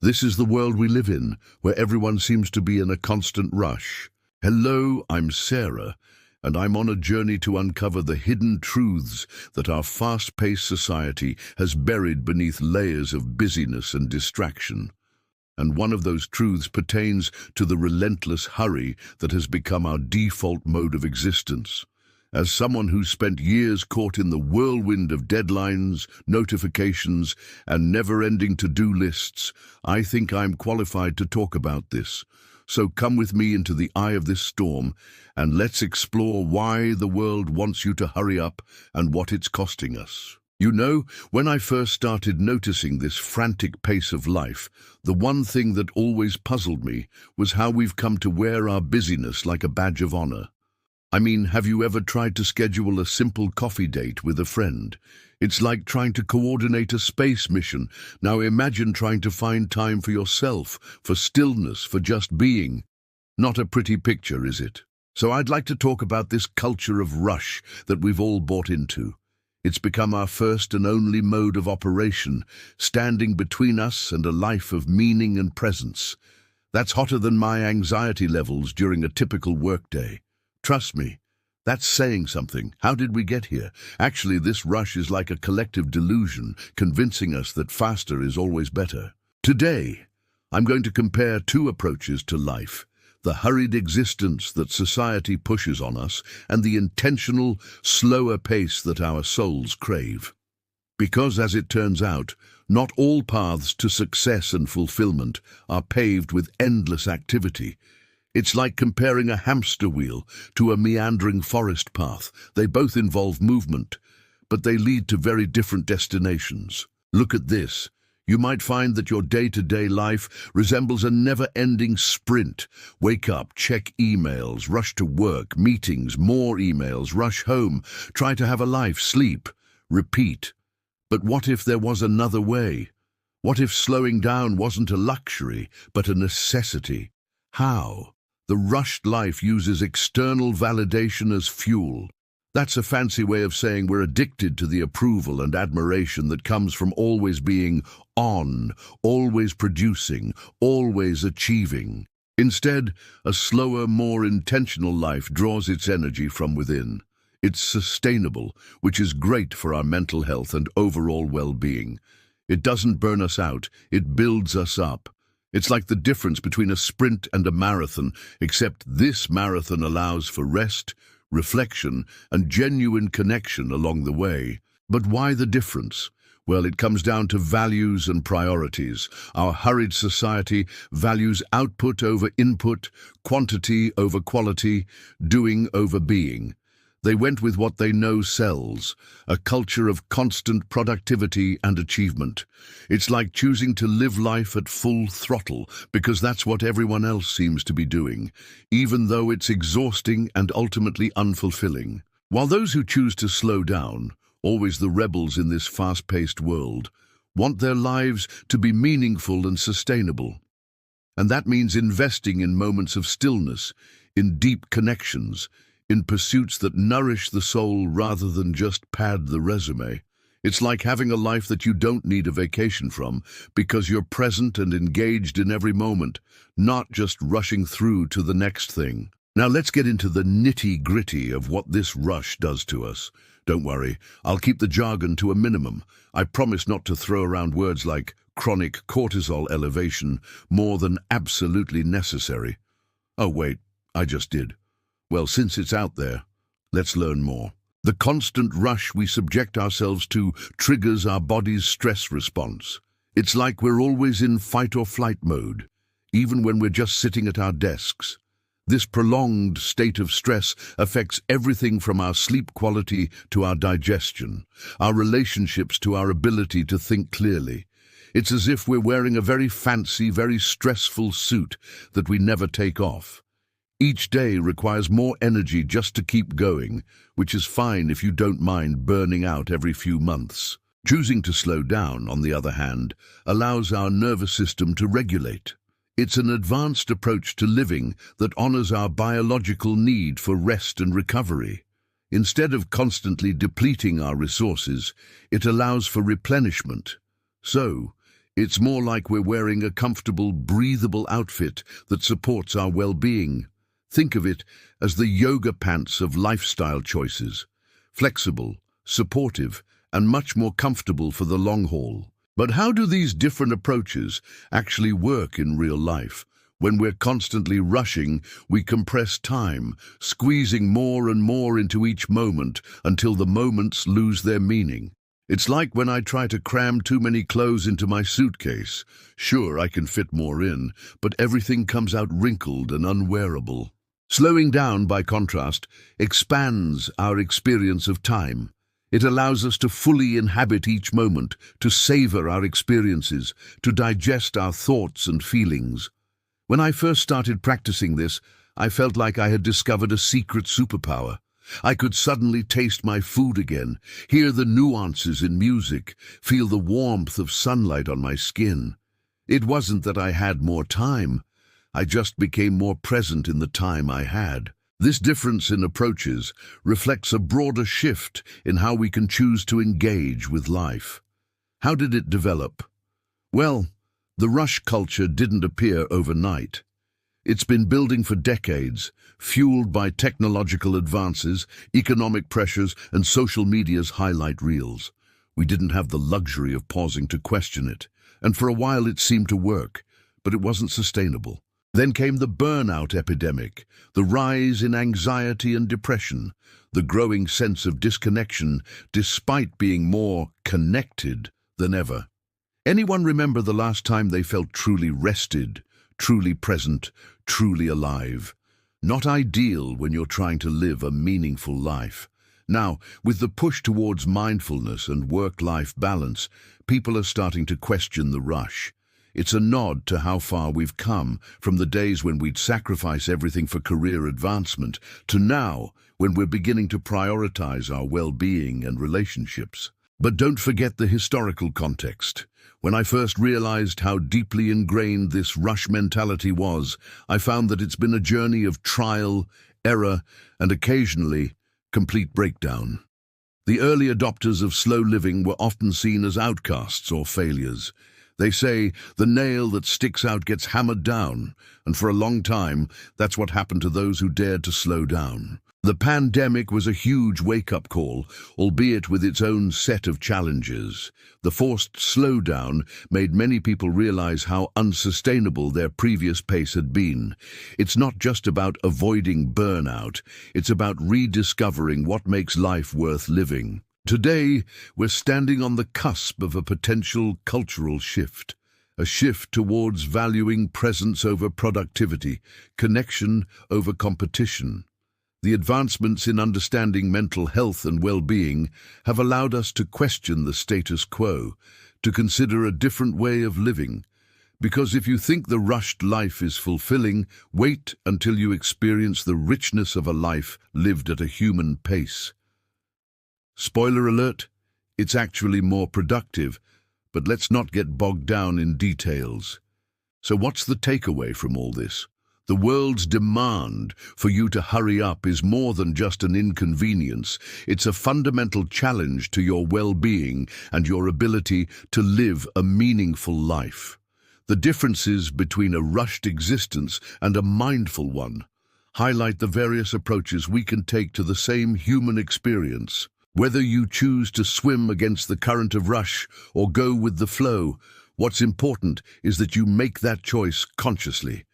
This is the world we live in, where everyone seems to be in a constant rush. Hello, I'm Sarah, and I'm on a journey to uncover the hidden truths that our fast-paced society has buried beneath layers of busyness and distraction. And one of those truths pertains to the relentless hurry that has become our default mode of existence. As someone who's spent years caught in the whirlwind of deadlines, notifications, and never-ending to-do lists, I think I'm qualified to talk about this. So come with me into the eye of this storm, and let's explore why the world wants you to hurry up and what it's costing us. You know, when I first started noticing this frantic pace of life, the one thing that always puzzled me was how we've come to wear our busyness like a badge of honor. I mean, have you ever tried to schedule a simple coffee date with a friend? It's like trying to coordinate a space mission. Now imagine trying to find time for yourself, for stillness, for just being. Not a pretty picture, is it? So I'd like to talk about this culture of rush that we've all bought into. It's become our first and only mode of operation, standing between us and a life of meaning and presence. That's hotter than my anxiety levels during a typical workday. Trust me, that's saying something. How did we get here? Actually, this rush is like a collective delusion, convincing us that faster is always better. Today, I'm going to compare two approaches to life: the hurried existence that society pushes on us and the intentional, slower pace that our souls crave. Because, as it turns out, not all paths to success and fulfillment are paved with endless activity. It's like comparing a hamster wheel to a meandering forest path. They both involve movement, but they lead to very different destinations. Look at this. You might find that your day-to-day life resembles a never-ending sprint. Wake up, check emails, rush to work, meetings, more emails, rush home, try to have a life, sleep, repeat. But what if there was another way? What if slowing down wasn't a luxury, but a necessity? How? The rushed life uses external validation as fuel. That's a fancy way of saying we're addicted to the approval and admiration that comes from always being on, always producing, always achieving. Instead, a slower, more intentional life draws its energy from within. It's sustainable, which is great for our mental health and overall well-being. It doesn't burn us out, it builds us up. It's like the difference between a sprint and a marathon, except this marathon allows for rest, reflection, and genuine connection along the way. But why the difference? Well, it comes down to values and priorities. Our hurried society values output over input, quantity over quality, doing over being. They went with what they know sells, a culture of constant productivity and achievement. It's like choosing to live life at full throttle because that's what everyone else seems to be doing, even though it's exhausting and ultimately unfulfilling. While those who choose to slow down, always the rebels in this fast-paced world, want their lives to be meaningful and sustainable. And that means investing in moments of stillness, in deep connections, in pursuits that nourish the soul rather than just pad the resume. It's like having a life that you don't need a vacation from because you're present and engaged in every moment, not just rushing through to the next thing. Now let's get into the nitty-gritty of what this rush does to us. Don't worry, I'll keep the jargon to a minimum. I promise not to throw around words like chronic cortisol elevation more than absolutely necessary. Oh wait, I just did. Well, since it's out there, let's learn more. The constant rush we subject ourselves to triggers our body's stress response. It's like we're always in fight-or-flight mode, even when we're just sitting at our desks. This prolonged state of stress affects everything from our sleep quality to our digestion, our relationships to our ability to think clearly. It's as if we're wearing a very fancy, very stressful suit that we never take off. Each day requires more energy just to keep going, which is fine if you don't mind burning out every few months. Choosing to slow down, on the other hand, allows our nervous system to regulate. It's an advanced approach to living that honors our biological need for rest and recovery. Instead of constantly depleting our resources, it allows for replenishment. So, It's more like we're wearing a comfortable, breathable outfit that supports our well-being. Think of it as the yoga pants of lifestyle choices. Flexible, supportive, and much more comfortable for the long haul. But how do these different approaches actually work in real life? When we're constantly rushing, we compress time, squeezing more and more into each moment until the moments lose their meaning. It's like when I try to cram too many clothes into my suitcase. Sure, I can fit more in, but everything comes out wrinkled and unwearable. Slowing down, by contrast, expands our experience of time. It allows us to fully inhabit each moment, to savor our experiences, to digest our thoughts and feelings. When I first started practicing this, I felt like I had discovered a secret superpower. I could suddenly taste my food again, hear the nuances in music, feel the warmth of sunlight on my skin. It wasn't that I had more time. I just became more present in the time I had. This difference in approaches reflects a broader shift in how we can choose to engage with life. How did it develop? Well, the rush culture didn't appear overnight. It's been building for decades, fueled by technological advances, economic pressures, and social media's highlight reels. We didn't have the luxury of pausing to question it, and for a while it seemed to work, but it wasn't sustainable. Then came the burnout epidemic, the rise in anxiety and depression, the growing sense of disconnection despite being more connected than ever. Anyone remember the last time they felt truly rested, truly present, truly alive? Not ideal when you're trying to live a meaningful life. Now, with the push towards mindfulness and work-life balance, people are starting to question the rush. It's a nod to how far we've come, from the days when we'd sacrifice everything for career advancement, to now, when we're beginning to prioritize our well-being and relationships. But don't forget the historical context. When I first realized how deeply ingrained this rush mentality was, I found that it's been a journey of trial, error, and occasionally, complete breakdown. The early adopters of slow living were often seen as outcasts or failures. They say the nail that sticks out gets hammered down, and for a long time, that's what happened to those who dared to slow down. The pandemic was a huge wake-up call, albeit with its own set of challenges. The forced slowdown made many people realize how unsustainable their previous pace had been. It's not just about avoiding burnout, it's about rediscovering what makes life worth living. Today, we're standing on the cusp of a potential cultural shift. A shift towards valuing presence over productivity, connection over competition. The advancements in understanding mental health and well-being have allowed us to question the status quo, to consider a different way of living. Because if you think the rushed life is fulfilling, wait until you experience the richness of a life lived at a human pace. Spoiler alert, it's actually more productive, but let's not get bogged down in details. So what's the takeaway from all this? The world's demand for you to hurry up is more than just an inconvenience. It's a fundamental challenge to your well-being and your ability to live a meaningful life. The differences between a rushed existence and a mindful one highlight the various approaches we can take to the same human experience. Whether you choose to swim against the current of rush or go with the flow, what's important is that you make that choice consciously.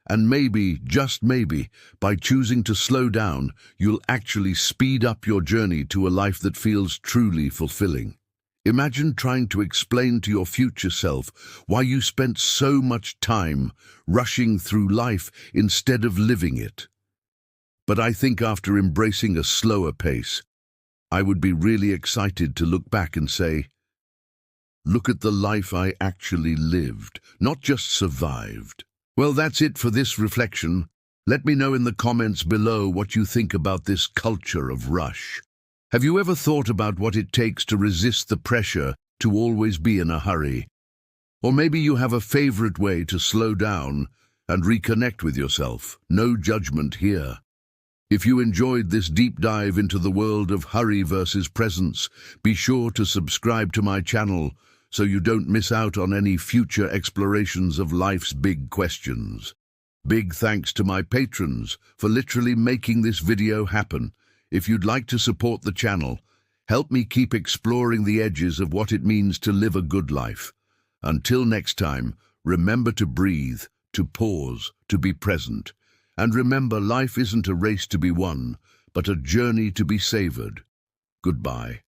And maybe, just maybe, by choosing to slow down, you'll actually speed up your journey to a life that feels truly fulfilling. Imagine trying to explain to your future self why you spent so much time rushing through life instead of living it. But I think after embracing a slower pace, I would be really excited to look back and say, look at the life I actually lived, not just survived. Well, that's it for this reflection. Let me know in the comments below what you think about this culture of rush. Have you ever thought about what it takes to resist the pressure to always be in a hurry? Or maybe you have a favorite way to slow down and reconnect with yourself. No judgment here. If you enjoyed this deep dive into the world of hurry versus presence, be sure to subscribe to my channel so you don't miss out on any future explorations of life's big questions. Big thanks to my patrons for literally making this video happen. If you'd like to support the channel, help me keep exploring the edges of what it means to live a good life. Until next time, remember to breathe, to pause, to be present. And remember, life isn't a race to be won, but a journey to be savored. Goodbye.